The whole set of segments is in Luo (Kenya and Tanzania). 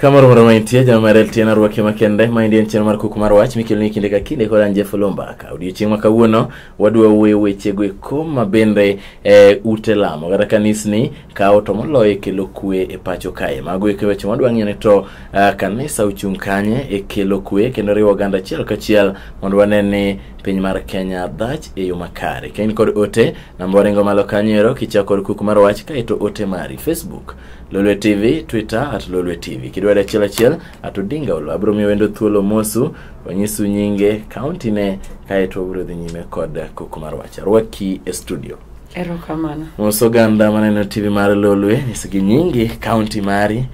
Kamar Moromaintia, Jamarel Tiana Ruaki Makende, my Indian Channel Kukumar Watch, Mikilnik in the Kakine, Koran Jeff Lombaka, Audio Chimakawuno, Wadu we Chegwe Kuma Bende Utelamo, Garakanisni, Kautomolo, Kelokwe, Epachokai, Magwe Kewachimodwanyaneto, Kanesa Uchunkanye, Ekelokwe, Kenori Waganda Chilkachiel, Mondwanene, Penymar Kenya, Dutch, Eyumakari, Ken Kod Ote, Namborengo Malokanyero, Kichakor Kukumar Watch, Kaito Ote Mari, Facebook. Lolwe TV, Twitter at Lolwe TV. Kidwada chela atudinga ulo. Abrumi wendo thuolo mosu, wanyisu nyinge, county ne, kaeto ubrudhi nyime kod Kukumar Watch. Ruaki studio. Ero kamana. Moso ganda maneno TV mara Lolwe, nisigi nyingi, county mari,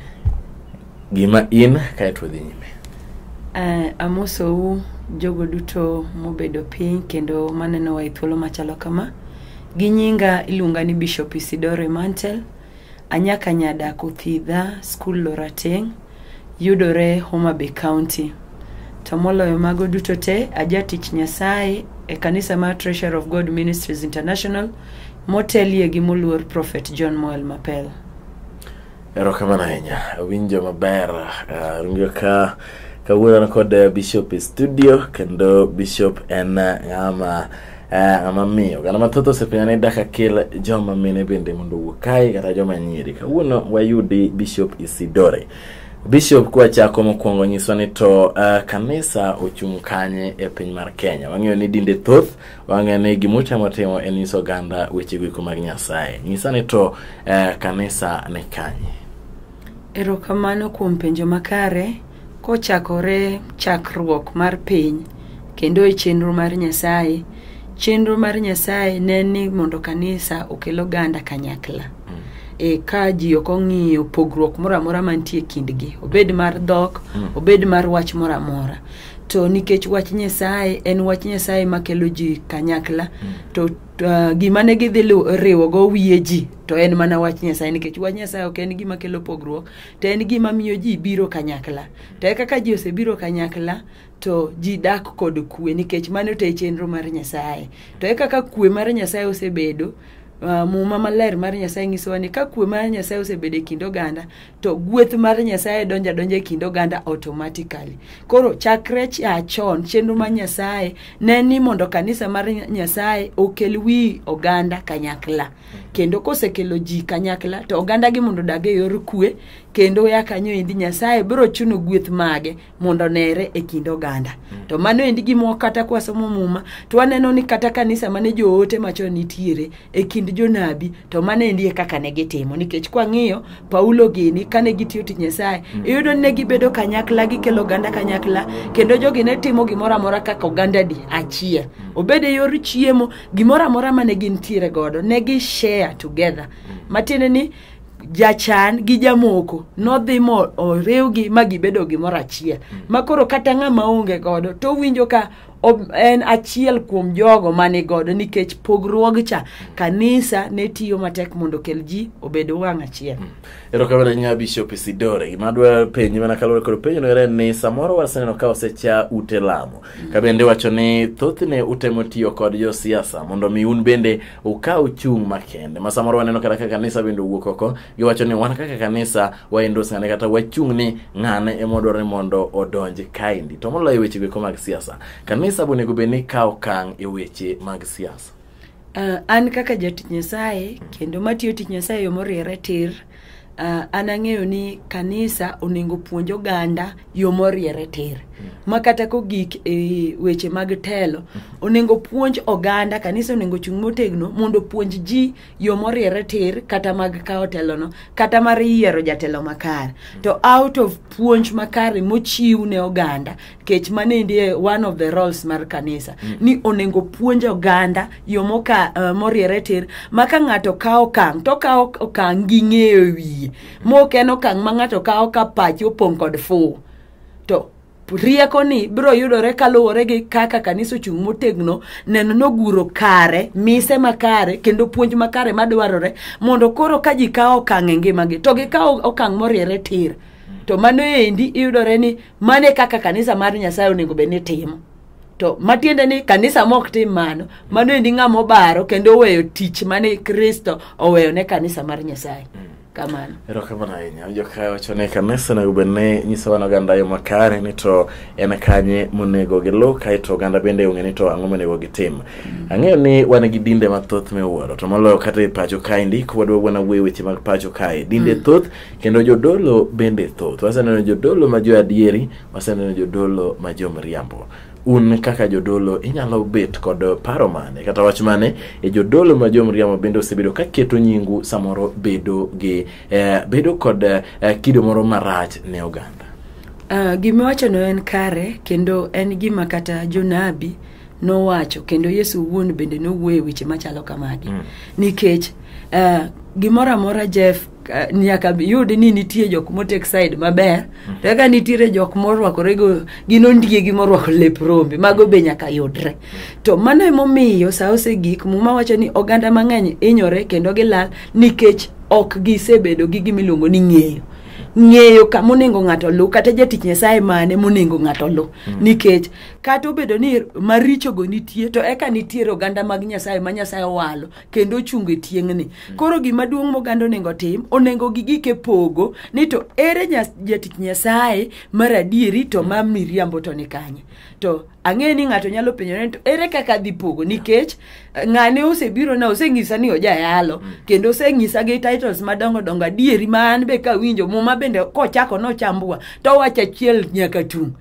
gima in, kaeto udhi nyime. Amoso u, jogo duto mobedo piny, kendo maneno wa ithuolo machalo kama. Ginyinga ilunga ni Bishop Isidore Mantel. Anyaka nyada kuthidha school Lorateng yudore Homa Bay County. Tomolo mago duto te ajatich Nyasaye e kanisa ma Treasure of God Ministries International motelie gi moluor Prophet John Moel Mapel. Ero kamana henya winjo maber rungyo ka kawuono kod Bishop studio kendo Bishop en amamiyo gana mathoto sepenyane daka kel joma mine bende mondo wukai kata joma nyiri kawuono wayudi Bishop Isidore. Bishop kwa chako mokwongo nyiswa to kanisa ochung' kanye e piny mar Kenya. Wang'eyo ni dinde thoth, wang'eyo ni gimutemo timo en nyiso ganda weche gweko mag Nyasaye. Nyisa to kanisa ne kanye. Erokamano kuom penjo makare kochakore chakruok mar piny kendo e chenro mar Nyasaye. Chenro mar Nyasaye neni mondo kanisa okelo ganda kanyakla. Ka ji okong'iyo pogruok moramora mantie kindgi, obed mar dhok, obed mar wach moramora. To nikech wach Nyasaye en wach Nyasaye makelo ji kanyakla, to gima ne gidhi riwogo wiye ji to en mana wach Nyasaye, nikech wach Nyasaye ok en gima kelo pogruok, to en gima miyo ji biro kanyakla. To kaka ji osebiro kanyakla to ji dak kod kwe, nikech mano te chenro mar Nyasaye. To kaka kwe mar Nyasaye osebedo, muma maler mar Nyasaye nyisowa ni ka kwe mar Nyasaye osebedo e kind oganda, to gweth mar Nyasaye donja e kind oganda automatically. Koro chakre chon chenro mar Nyasaye ne ni mondo kanisa mar Nyasaye okel wi oganda kanyakla. Kendo kosekelo ji kanyakla to oganda gi mondo dage yor kwe, kendo ya kanyo indi Nyasaye biro chuno gweth mage mondo nere e kind oganda. To mano indi gimo kata kwasomo muma to waneno ni kata kanisa mane joote machon nitiere e kind jonabi, to mano indi kaka ne gitimo, nikech kwang'iyo Paulo gini kane gitiyo tich Nyasaye iyudo ne gibedo kanyakla, gikelo oganda kanyakla, kendo jogi ne timo gimoro amora kaka oganda di achiel. Obede yor chiemo, gimoro amora mane gintiere godo ne gi share together. Matiende ni jachan gi jamoko nodhi mo orewgi magibedo gimoro achiel, makoro kata ng'ama onge godo to winjo ka en achiel kuom jogo mane godo, nikech pogruok cha kanisa ne tiyo matek mondo kel ji obedo wang' achiel. Erokamano nya Bishop Isidore. Gimadwa penji mana kalore kod penjo no ni samoro waseneno ka osecha ute lamo. Kabende wacho ni thothne utemo tiyo kod jo siasa mondo mi un bende ukaw chung' makende. Ma samoro waneno kata kanisa bende wuok oko, giwacho ni wan kaka kanisa waendos ng'ane kata wachung' ni ng'ane emodore mondo odonje kaindi. To moloyo weche gweko mag siasa. Kanisa bonego beni kaw kang' e weche mag siasa. An kaka jatich Nyasaye kendo matiyo tich Nyasaye yo moriere tir, an ang'eyo ni kanisa onego puonj oganda yo moriere tir. Makata kogik e weche mag telo onego puonj oganda, kanisa onego chung' motegno mondo puonj ji yo moriere tir, kata mag kawo telo no, kata mar yiero jatelo makare. To out of puonj makare mochiw ne oganda, kech manende one of the roles mar kanisa ni onego puonj oganda yo moriere tir, maka ng'ato kawo kang' to kawo kang' gi ng'eyo wiye, mokeno kang' ma ng'ato kawo ka pachi opong' kod fu. To rieko ni biro yudore kaluwore gi kaka kanisa chung' motegno neno noguro kare, mise makare, kendo puonj makare madwarore mondo koro ka ji kawo okang' e ngimagi to gikawo okang' moriere tir. To mano endi iyudore ni mane kaka kanisa mar Nyasaye onego bed ni timo. To matiende ni kanisa mok tim mano, mano endi ng'ama obaro kendo oweyo tich mane Kristo oweyo ne kanisa mar Nyasaye. kamano. Erokamano ahinya. Joka wacho ni kanisa na ubene nyiso wan oganda yo makare ni to en kanye monego gilu kaito oganda bende ong'e ni to ang'o monego gitim. Ang'eyo ni wan gi dinde mathoth miwuoro to moloyo kata e pacho kae ndiko wadwa wana weche mag pacho kae dinde thoth kendo jodolo bende thoth. Waseneno jodolo ma jo adieri, waseneno jodolo ma jo miriambo. Un kaka jodolo inyalo bet kod paro mane kata wach mane e jodolo ma jo miriambo bende osebedo ka keto nyingu samoro bedo gi bedo kod kido moro marach ne oganda. Gima wacho no en kare kendo en gima kata jonabi no wacho kendo Yesu wuon bende no wuoyo weche machalo kamagi. Nikech gimora mora Jeff nyaka yudi ni nitie jok motek side maber to ka nitiere jok morwakore go ginondie gi morwako lep rombe mago be nyaka yudre. To mano emomiyo sa osegik muma wacho ni oganda mang'eny inyore kendo gilal nikech ok gisebedo gi gimiluongo ni ng'eyo kama onego ng'ato lu kata jatich Nyasaye mane monego ng'ato lu. Nikech kata obedo ni maricho go nitie to eka nitiere oganda mag Nyasaye ma Nyasaye walo kendo ochungo e tieng'ni. Koro gima duong' moganda onego tim onego gigike pogo ni to ere jatich Nyasaye mar adieri to ma miriambo to ni kanye. To ang'e ni ng'ato nyalo penjore to ere kaka dhi pogo nikech ng'ane osebiro na oseng'isa ni ojayalo kendo oseng'isa gi titles madongo dongo adieri ma an be ka winjo muma bende kochako no chambua to wacha chiel nyaka tung.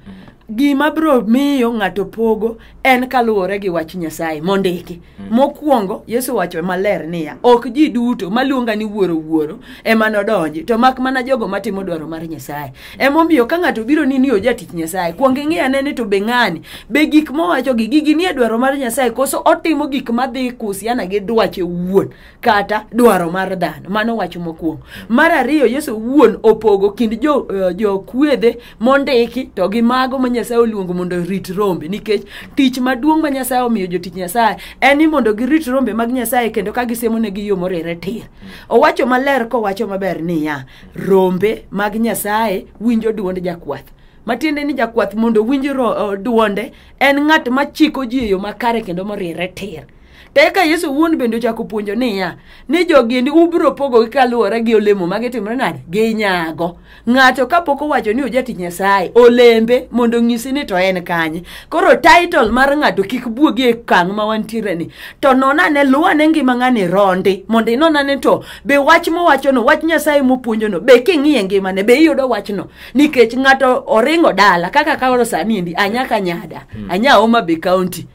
Gima bro miyo ng'ato pogo en kaluwore gi wach Nyasaye mondiki. Mokwongo Yesu wacho maler niya ok ji duto maluonga ni wuoro ema nodonji to mak mana jogo matimo dwaro mar Nyasaye. Emomiyo ka ng'ato biro ni ojatich Nyasaye kuonge ng'e nene to be ng'ani be gik mowacho gigi ni dwaro mar Nyasaye koso otimo gik madhi kusiana gi dwache wuon kata dwaro mar dhano. Mano wacho mokwongo. Mar ariyo Yesu wuon opogo kind jo kwedhe mondiki to gi mago Nyasaye oluongo mondo rit rombe nikech tich maduong' ma Nyasaye omiyo jotich Nyasaye en ni mondo girit rombe mag Nyasaye kendo ka gisemo ne gi yo morere tir. Owacho maler ko wacho maber niya rombe mag Nyasaye winjo duond jakwath. Matiende ni jakwath mondo winj duonde en ng'at machiko ji e yo makare kendo morere tir. Teka Yesu wuon bende chako puonjo niya ni jogi ubro pogo kaluwore gi olemo magitimore nade gi nyago. Ng'ato kapok owacho ni ojatich Nyasaye olembe mondo ng'isi ni to en kanye. Koro title mar ng'ato kik buogi e kang' ma wantiere ni to nonane luwane ngima ng'ani rondi mondo inonane to be wach mowacho no wach Nyasaye mopuonjo no be king'iye ngimane be iyudo wach no nikech ng'ato oringo dala kaka kaoro sani ndi anyaka nyada anya Homa Bay County.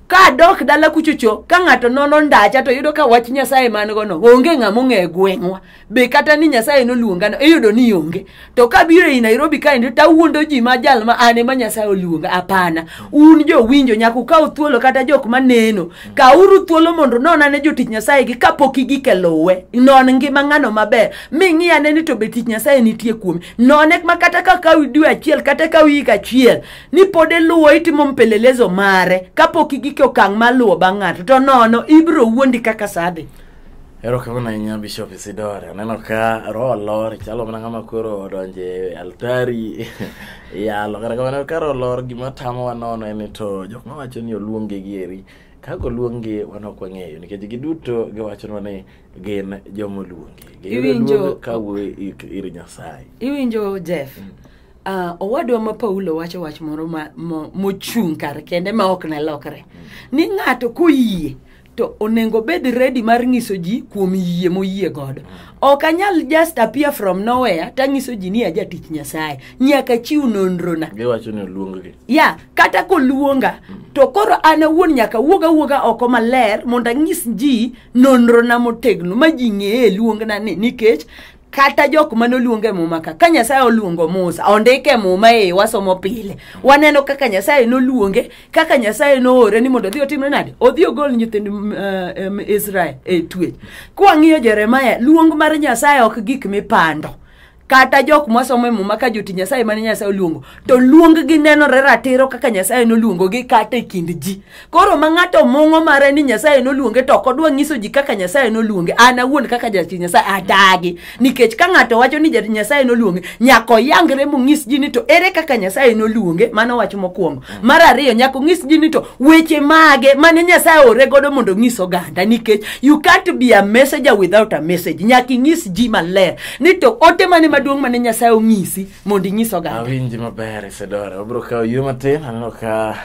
Ka dok dala kuchucho ka ng'ato nono ndacha to yudo ka wach Nyasaye man go no onge ng'amo ng'e gweng'wa be kata ni Nyasaye no luonga no iyudo ni onge. To ka biro i Nairobi ka ndi ta wuondo ji ma jal ma ane ma Nyasaye oluonga apana. Un jo winjo nyaku ka uthuolo kata jok maneno ka uru thuolo mondo nonane jotich Nyasaye gi kapok igike luwe non ngima ng'ano maber ming'iya ne ni to be tich Nyasaye nitie kuome none ma kata ka dwe achiel kata ka wiki achiel ni pode luwo itimo mpelelezo mare kapok igike okang' maluwo bang'ato to nono ibro wuondi kaka sade. Erokamano ahinya Bishop Isidore. Aneno ka roho lor chalo mana ng'ama koro odonje altari yalo kata kamano ka roho lor gima tamo wanono en to jok mawacho ni oluonge gieri kako luonge wanok wang'eyo nikech giduto giwacho ni gin jomo luonge giwinjo ka wuoyo ir Nyasaye. Iwinjo Jeff owadwa ma Paulo wacho wach moro mochung' kar kende ma ok ne lokre ni ng'ato koyie to onengo bed ready mar ng'iso ji kuom yie moyie godo. Ok anyal just appear from nowhere ta ng'iso ji ni ajatich Nyasaye nyaka chiw nonro na. Giwacho ni oluongogi. Ya kata koluonga to koro ana wuon nyaka wuoga oko maler mondo ng'is ji nonro na motegno ma ji ng'e luongna ni nikech kata jok manoluonge muma ka Nyasaye oluongo Musa ondike muma wasomo pile waneno kaka Nyasaye noluonge kaka Nyasaye noore ni mondo odhi otimre nade odhi ogol nyithind Israel e twech. Kwa ng'iyo Jeremiah luong mar Nyasaye ok gik mipando kata jok masomo muma ka joti Nyasaye mane Nyasaye oluongo to luong gi nenore ratiro kaka Nyasaye noluongo gi kata e kind ji. Koro ma ng'ato mongo mare ni Nyasaye noluonge to kodwa nyiso ji kaka Nyasaye noluonge, an awuon kaka jati Nyasaye adagi, nikech ka ng'ato wacho ni jati Nyasaye noluonge nyako yangre mong'is ji ni to ere kaka Nyasaye noluonge. Mano wach mokwongo. Mar ariyo nyako ng'is ji ni to weche mage mane Nyasaye ore godo mondo ng'is oganda, nikech you can't be a messenger without a message. Nyaki ng'is ji maler ni to ote mane maduong' mane Nyasaye ong'isi mondo ing'is oganda. Awinji maber Isidora, wabro kawo ywe matin. Aneno ka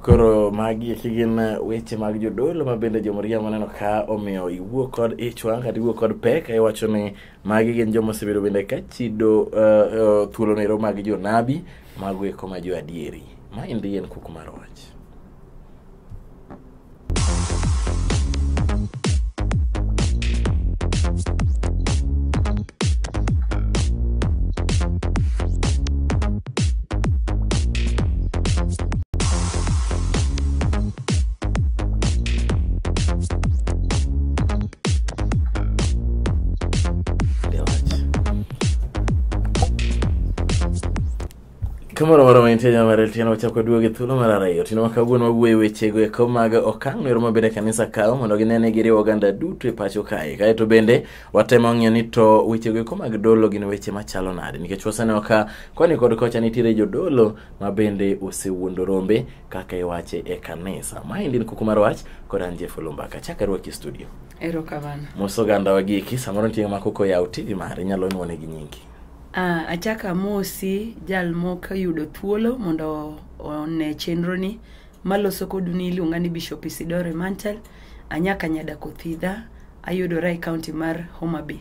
koro magi gin weche mag jodolo ma bende jomariambo neno ka omiyo iwuok kod ichwang kata iwuok kod pek. Iwacho ni magi gin joma osebedo bende ka chido thuolo nero mag jonabi mago eko ma jo adieri. Ma endi en Kuku mar Wach. Kamoro moro ma intinya marel tieno chako duoge thuolo mar ariyo tino makawuono wawuoye wechego eko mag okang' nero mabende kanisa kawo mondo ginene giriwo oganda duto e pacho kae. Kae to bende watemo ng'iyo ni to wechego eko mag dolo gin weche machalo nade, nikech waseneno ka koni kod kocha nitiere jodolo ma bende osewuondo rombe kaka iwache e kanisa. Ma endi Kuku mar Wach kod an Jeff Olumbaka. Chaka rwaki studio. Erokamano. Mos oganda wagiki samoro nitie ma koko yaw TV mare nyalo nuone gi nyingi. Achaka mosi jal moko yudo thuolo mondo one chenro ni maloso kodu ni iluonga ni Bishop Isidore Mantel. Anyaka nyadako thidha, ayudora e county mar Homa Bay.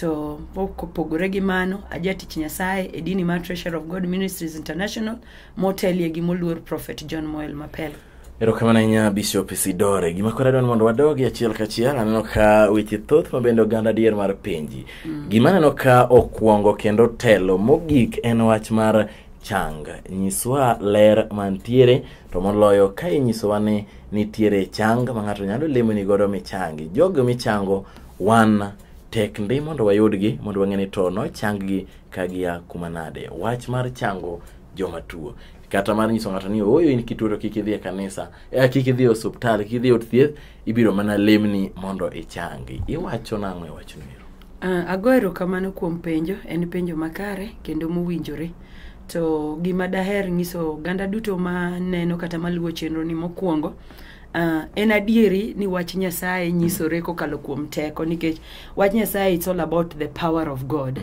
To kopogore gi mano ajatich Nyasaye e dini mar Treasure of God Ministries International motelie gi moluor Prophet John Moel Mapel. Erokamano ahinya Bishop Isidore. Gima koro adwani mondo wadogi achiel kachiel. Aneno ka weche thoth mabende oganda dier mar penji. Gima aneno ka okwongo kendo telo mogik en wach mar chang. Nyiswa ler mantiere to moloyo ka inyisowa ni nitiere chang ma ng'ato nyalo lemo ni godo michangi. Jogo michango wan tek ndi mondo wayudgi mondo wang'eni to no changgi kagia kumanade. Wach mar chango joma tuo. Kata mar nyiso ng'ato ni oyo in kituo to kik idhi e kanisa, kik idhi e osiptal, kik idhi e od thieth, ibiro mana lemni mondo ichangi. Iwacho nang'o e wach no? Ago erokamano kuom penjo, en penjo makare kendo mowinjore. To gima daher nyiso oganda duto ma neno kata maluwo chenro ni mokwongo, en adieri ni wach Nyasaye nyisore kokalo kuom teko, nikech wach Nyasaye it's all about the power of God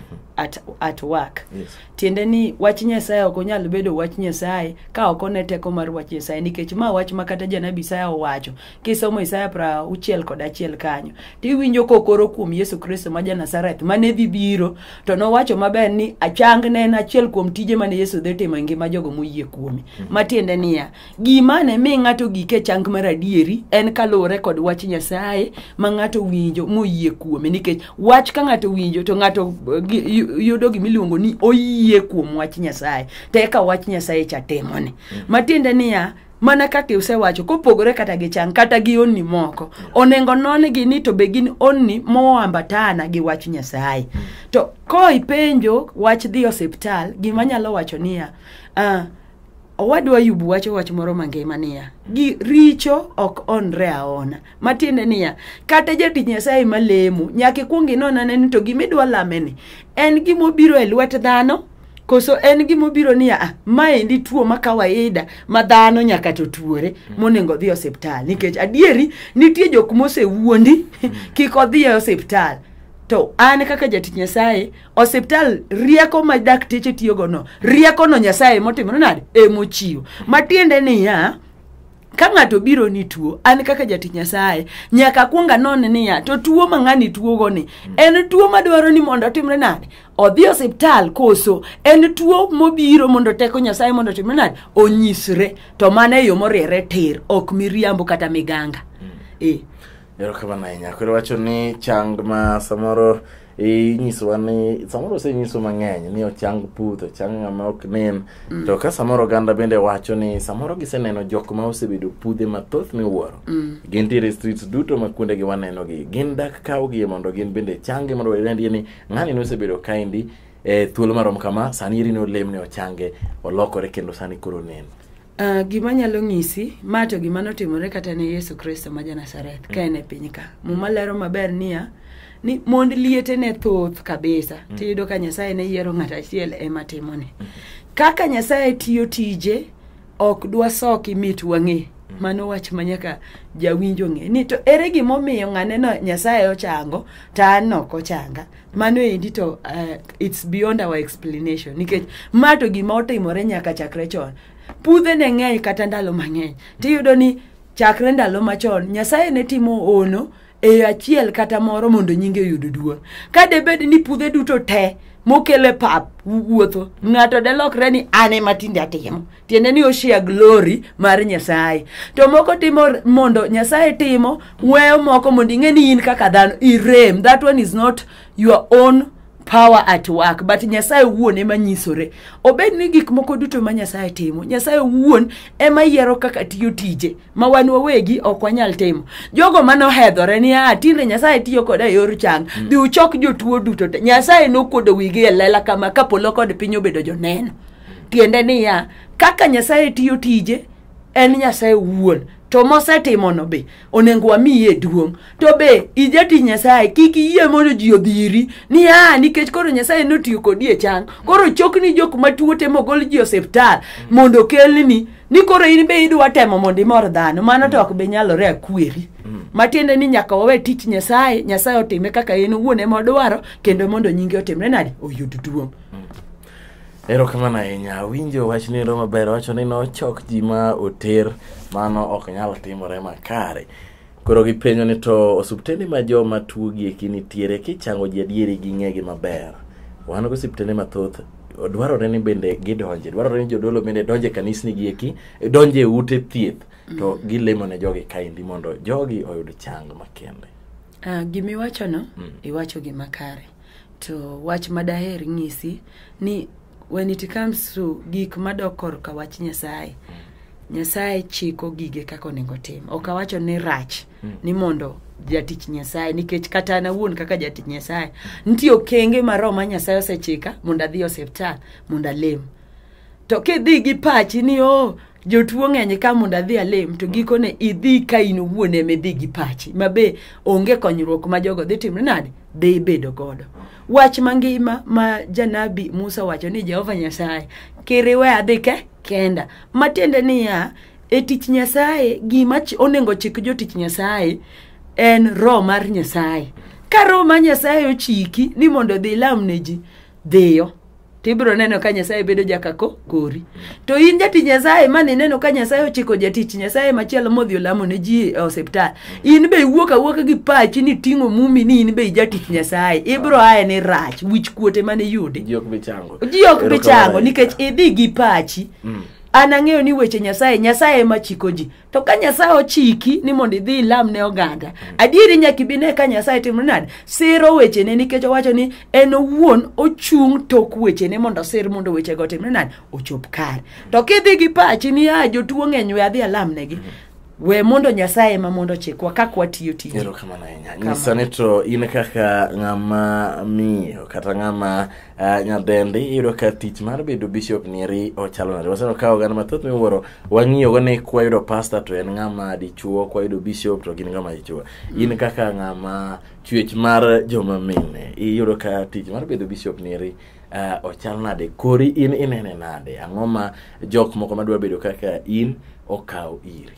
at work. Yes. Tiende ni wach Nyasaye ok onyal bedo wach Nyasaye ka ok one teko mar wach Nyasaye, nikech ma wach makata janabi Isaya owacho. Kisomo Isaya 61 kanyo tiwinjo kokoro kuom Yesu Kristo ma Nazareth mane dhi biro to nowacho maber ni achang ne en achiel kuom tije mane Yesu dhi timo ngima jogo moyie kuome. Matiende niya, gima ne mi ng'ato gike chang mar adieri en kalore kod wach Nyasaye ma ng'ato winjo moyie kuome, nikech wach ka ng'ato winjo to ng'ato yudo gimiluongo ni oyie kuom wach Nyasaye teka wach Nyasaye chatemone. Matiende niya, mana kaka usewacho kopogore kata gi chang kata gi onni moko onengo non gi ni to be gin onni moambatana gi wach Nyasaye. To ko ipenjo wach dhi osiptal, gima nyalo wacho niya, owadwa Ayubu wacho wach moro mangima niya, gi richo ok onre aona. Matiende niya, kata jatich Nyasaye malemo nyaka kuongi nonane ni to gimidwa lameni en gimobiro e lwet dhano koso en gimobiro niya ma endi tuo ma kawaida ma dhano nyaka to tuore monengo dhi osiptal, nikech adieri nitie jok mosewuondi kik odhi e osiptal. To an kaka jatich Nyasaye osiptal rieko ma dakteche tiyogo no rieko no Nyasaye motimo nade mochiwo. Matiende niya, ka ng'ato biro ni tuo, an kaka jatich Nyasaye nyaka kuonga non niya to tuo ma ng'ani tuogo ni en tuo madwaro ni mondo timre nade odhi osiptal koso en tuo mobiro mondo teko Nyasaye mondo timre nade onyisre. To mana yo moriere tir ok miriambo kata miganga. Erokamano ahinya. Koro wacho ni chang ma samoro inyisowa ni samoro osenyiso mang'eny ni ochang putho, chang ng'ama ok nen. To ka samoro oganda bende wacho ni samoro giseneno jok ma osebedo pudhe mathoth miwuoro. Gintiere streets duto ma kuonde gi waneno gi. Gin dak kaw gi mondo gin bende changi mondo wendie ni ng'ani nosebedo kaindi thuolo marom kama sani rino lemne ochange olokore kendo sani koro neno. Gima nyalo ng'isi ma to gima notimore kata ne Yesu Kristo ma Nazareth ka en e piny ka. Muma lero maber niya ni mond liete ne thoth kabisa. Tiyudo ka Nyasaye ne yiero ng'at achiel ema timone. Kaka Nyasaye tiyo tije ok dwa soki mit wang'e. Mano wach manyaka jawinjo ng'e ni to ere gimomiyo ng'ane no Nyasaye ochango ta an ok ochanga. Mano endi to it's beyond our explanation. Nikech ma to gima otimore nyaka chakre chon. Pudhe ne ng'eny kata ndalo mang'eny. Tiyudo ni chakre ndalo machon Nyasaye ne timo ono e achiel kata moro mondo nyinge yud duol. Ka debed ni pudhe duto te mokele pap wuotho ng'ato de lokre ni ane matinde atimo. Tiende ni oshia glory mar Nyasaye. To moko timo mondo Nyasaye timo weyo moko mondo ing'e ni in kaka dhano irem. That one is not your own power at work, but Nyasaye wuon ema nyisore. Obed ni gik moko duto ma Nyasaye timo, Nyasaye wuon ema yiero kaka tiyo tije ma wan wawegi ok wanyal timo. Jogo mano hedhore ni tinde Nyasaye tiyo koda yor chang dhi uchok jotuo duto te. Nyasaye nokodo wigi e lela kama kapolo kod piny obedo joneno. Tiende ni kaka Nyasaye tiyo tije en Nyasaye wuon. To mosetimo no be onengo wamiye duong. To be ijati Nyasaye kik yie mondo ji odhiri ni nikech koro Nyasaye notiyo kodi e chang. Koro chokni jok matuo temo gol ji osiptal mondo kelni ni koro in be idwa temo mondo imor dhano. Mano to ok be nyalore akweri. Matiende ni nyaka wawe tich Nyasaye, Nyasaye otime kaka en wuon ema odwaro kendo mondo nyinge otimre nadi oyud duong. Erokamano ahinya. Winjo wach ni Roma ber wacho ni nochok ji ma oter mano ok nyal timore makare. Koro gipenjo ni to osiptende ma joma tuo gieki nitiere kichango ji adieri gi ng'egi maber. Wan go osiptende mathoth dwarore ni bende gidonje. Dwarore ni jodolo bende donje kanisni gieki, donje ute thieth to gilemo ne jogi kaindi mondo jogi oyud chang makende. Gimi wacho no iwacho gima kare. To wach madaher ng'isi ni when it comes to gik madokor ka wach Nyasaye, Nyasaye chiko gige kako nengo tim. Oka wacho ni rach ni mondo jatich Nyasaye nikech kata na wuon kaka jatich Nyasaye nitie okenge maroma Nyasaye osechika mondo adhi osiptal mondo alem. To kidhi gi pachi ni jotuo ng'eny ka mondo adhi alem to gikone idhi ka in wuon eme dhi gi pachi mabe onge konyruok ma jogo dhi timre nade dhi bedo godo. Wach mangima ma janabi Musa wacho ni Jehova Nyasaye kiriwe adhi kenda. Matiende ni e tich Nyasaye gima onengo chik jotich Nyasaye en roho mar Nyasaye. Ka roho mar Nyasaye ochiki ni mondo dhi lamne ji dhiyo. Tibro neno ka Nyasaye bedo jakako kori. To in jatich Nyasaye mane neno ka Nyasaye ochiko jatich Nyasaye machielo modhi olamo ne ji e osiptal. In be wuoka gi pachi ni ting'o mumi ni in be jatich Nyasaye. Ibro aye ni rach wich kuote mane yude. Ji ok bichango. Ji ok bichango nikech idhi gi pachi. Anang'eyo ni weche Nyasaye ema chiko ji. To ka Nyasaye ochiki ni mondo idhi lam ne oganda, adieri nyaka ibine ka Nyasaye timo nade siro weche ne nikech owacho ni en owuon ochung' tok weche ne mondo sir mondo weche go timre nade ochop kare. To kidhi gi pachi ni jotuo ng'eny we adhi alam negi. We mondo Nyasaye ma mondo chikwa kakwa tiyo tije. Erokamano ahinya. Nyisane to in kaka ng'ama miyo kata ng'ama nyadendi iyudo ka tich mar bedo bishop niri ochalo nade. Waseno ka oganda mathoth miwuoro wang'iyo go ni kwa yudo pastor to en ng'ama dichuo, kwa yudo bishop to gin ng'ama dichuo. In kaka ng'ama chwech mar joma mine iyudo ka tich mar bedo bishop niri ochalo nade. Kori in inene nade. Ang'o ma jok moko madwa bedo kaka in okaw iri.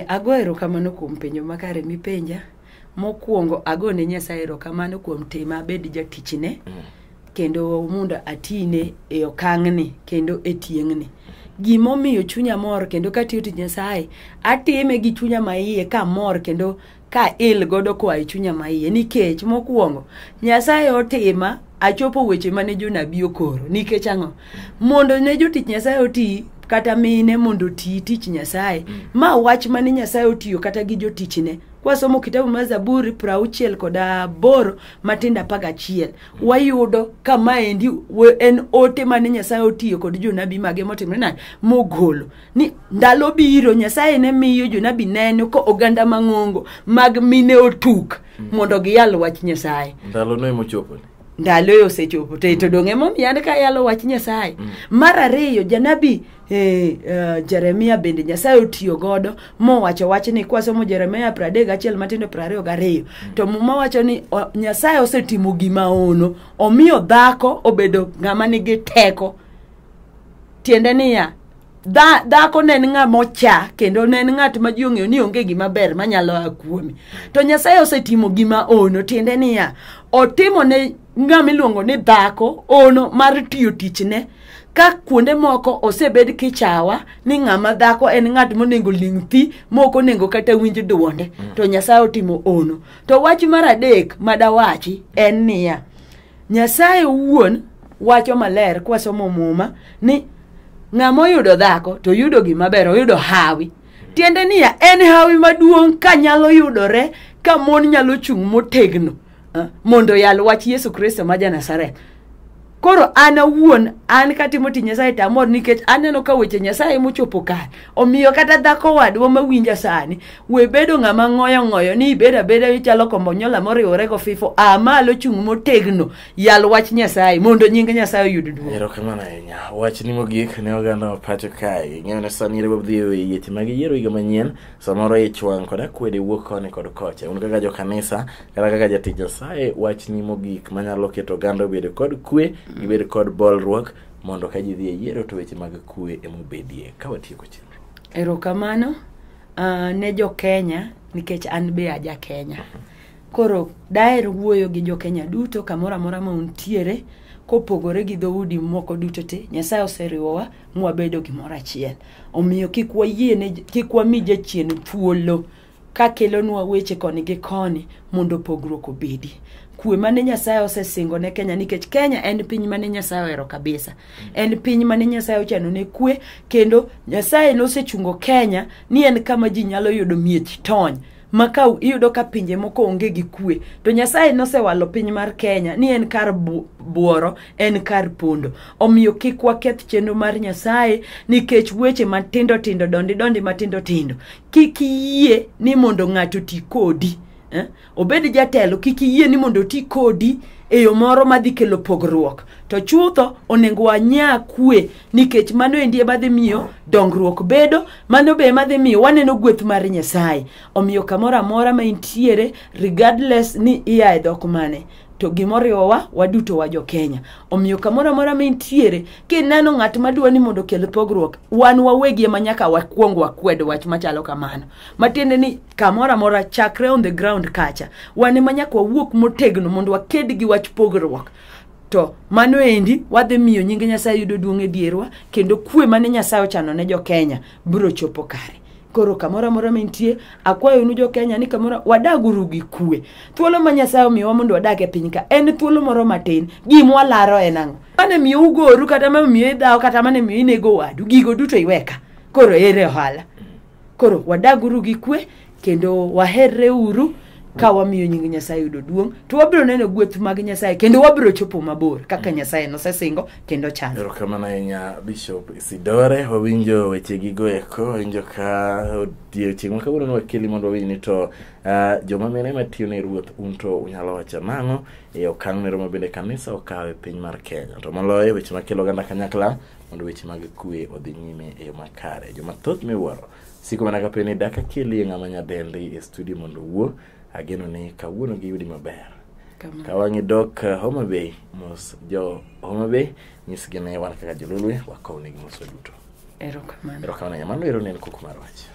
Ago erokamano kuom penjo makare mipenja. Mokwongo ago ne Nyasaye erokamano kuom tema abed jatichne kendo mondo atine e okang'ni kendo e tieng'ni. Gimomiyo chunya mor kendo katiyo tich Nyasaye atime gi chunya maiye ka mor kendo ka il godo kwa e chunya maiye nikech mokwongo Nyasaye otima achopo weche mane jonabi okoro nikech ang'o mondo ne jotich Nyasaye oti kata mine mondo tich Nyasaye ma wach mane Nyasaye otiyo kata gi jotichne. Kwa somo kitabu mar Zaburi 68 matinda 11 wayudo kama endi en ote mane Nyasaye otiyo kod jonabi mage motimre nade mogolo ni ndalo biro Nyasaye ne miyo jonabi neno ko oganda mang'ongo mag mine otuk mondo giyal wach Nyasaye. Ndalo no emochopo. ndalo osechopo to donge mom yand ka yalo wach Nyasaye. Mar ariyo janabi Jeremia bende Nyasaye otiyo godo mowacho wach ni kwasomo Jeremia 31 matindo 22 to muma wacho ni Nyasaye osetimo gima ono omiyo dhako obedo ng'ama nigi teko. Tiende niya dhako ne ng'a mocha kendo ne ng'at ma ji ong'eyo ni onge gima ber manyalo akuomi. To Nyasaye osetimo gima ono, tiende niya otimo ne ng'ama iluongo ni dhako ono mar tiyo tichne. Ka kuonde moko osebed kichawa ni ng'ama dhako en ng'at monego ling' thi moko onego kata winj duonde, to Nyasaye otimo ono. To wach mar adek madawachi en niya Nyasaye wuon wacho maler kwasomo muma ni ng'ama oyudo dhako to yudo gima ber, oyudo hawi. Tiende niya en hawi maduong' ka nyalo yudore ka mon nyalo chung' motegno mondo yal wach Yesu Kristo ma Ja-Nazareth. Koro an awuon an katimo tich Nyasaye tamor nikech aneno ka weche Nyasaye mochopo kare. Omiyo kata dhako wadwa mawinja sani we bedo ng'ama ngoyo ni beda chalo kombonyola moriwore go fifo amalo chung' motegno yal wach Nyasaye mondo nying Nyasaye oyud duong'. Erokamano ahinya. Wach ni mogik ne oganda pacho kae. Ng'eyo ne sani rebo dhio e yeche mag yiero higa manyien samoro ichwang' koda kwede wuok koni kod kocha. Un kaka jo kanisa kata kaka jatich Nyasaye wach ni mogik manyalo keto oganda obedo kod kwe gibed kod bolruok mondo ka ji dhi e yiero to weche mag kwe emobedie. Ka watieko chenro. Erokamano ne jo Kenya nikech an be aja Kenya. Koro daher wuoyo gi jo Kenya duto kamoro amora ma untiere kopogore gi dhoudi moko duto te. Nyasaye oseriwowa mwabedo gimoro achiel. Omiyo kik wami jachien thuolo ka kelonwa weche koni gi koni mondo pogruok obedi. Kwe mane Nyasaye osesingo ne Kenya nikech Kenya en piny mane Nyasaye ohero kabisa. En piny mane Nyasaye ochano ne kwe kendo Nyasaye nosechungo Kenya ni en kama ji nyalo yudo miech tony. Makau iyudo ka pinje moko onge gi kwe. To Nyasaye nosewalo piny mar Kenya ni en kar buoro, en kar pondo. Omiyo kik waketh chenro mar Nyasaye nikech weche matindo dondi matindo. Kik yie ni mondo ng'ato ti kodi. Obed jatelo kik yie ni mondo ti kodi e yo moro madhi kelo pogruok. To chutho onego wanya kwe nikech mano endie madhi miyo dongruok bedo, mano be madhi miyo waneno gweth mar Nyasaye. Omiyo kamoro amora ma intiere regardless ni iya e dhok mane to gimoriwa waduto wa jo Kenya. Omiyo kamoro amora ma intiere kineno ng'at madwa ni mondo kel pogruok wan wawegi ema nyaka wakuong wakwed wach machalo kamano. Matiende ni kamoro amora chakre on the ground kacha wan ema nyaka wawuok motegno mondo waked gi wach pogruok. To mano endi wadhi miyo nying Nyasaye yudo duong' e dierwa kendo kwe mane Nyasaye ochano ne jo Kenya biro chopo kare. Koro kamoro amora mentie akwayo nu jo Kenya ni kamoro wadaguru gi kwe. Thuolo ma Nyasaye omiyowa mondo wadag e piny ka en thuolo moro matin gimwa laro en ang'o. Mane miyo ugoru kata mane miyo idhawo kata mane miyo inego wadu gigo duto iweka. Koro ere ohala. Koro wadaguru gi kwe kendo waherre uru ka wamiyo nying Nyasaye yudo duong'. To wabiro neno gweth mag Nyasaye kendo wabiro chopo mabor kaka Nyasaye nosesingo kendo chano. Erokamano ahinya Bishop Isidore. Wawinjo weche gigo eko, wawinjo ka odiechieng' ma kawuono wakeli mondo wawinj ni to joma mine matiyo ne ruoth unto unyalo wacho nang'o e okang' nero mabende kanisa okawe piny mar Kenya. To moloyo weche makelo oganda kanyakla mondo weche mag kwe odhi nyime e yo makare. Joma thoth miwuoro siko mana kapeni daka keli ng'ama nyadendi e studio mondo wuo. Ageno ni kawuono gi yudi maber. Kawangi dok Homa Bay mos jo Homa Bay nyisgi ne wan kaka jolulwe wakawne gi mos duto. Erokamano. Erokamano nyamano ero ne kuku mar wach.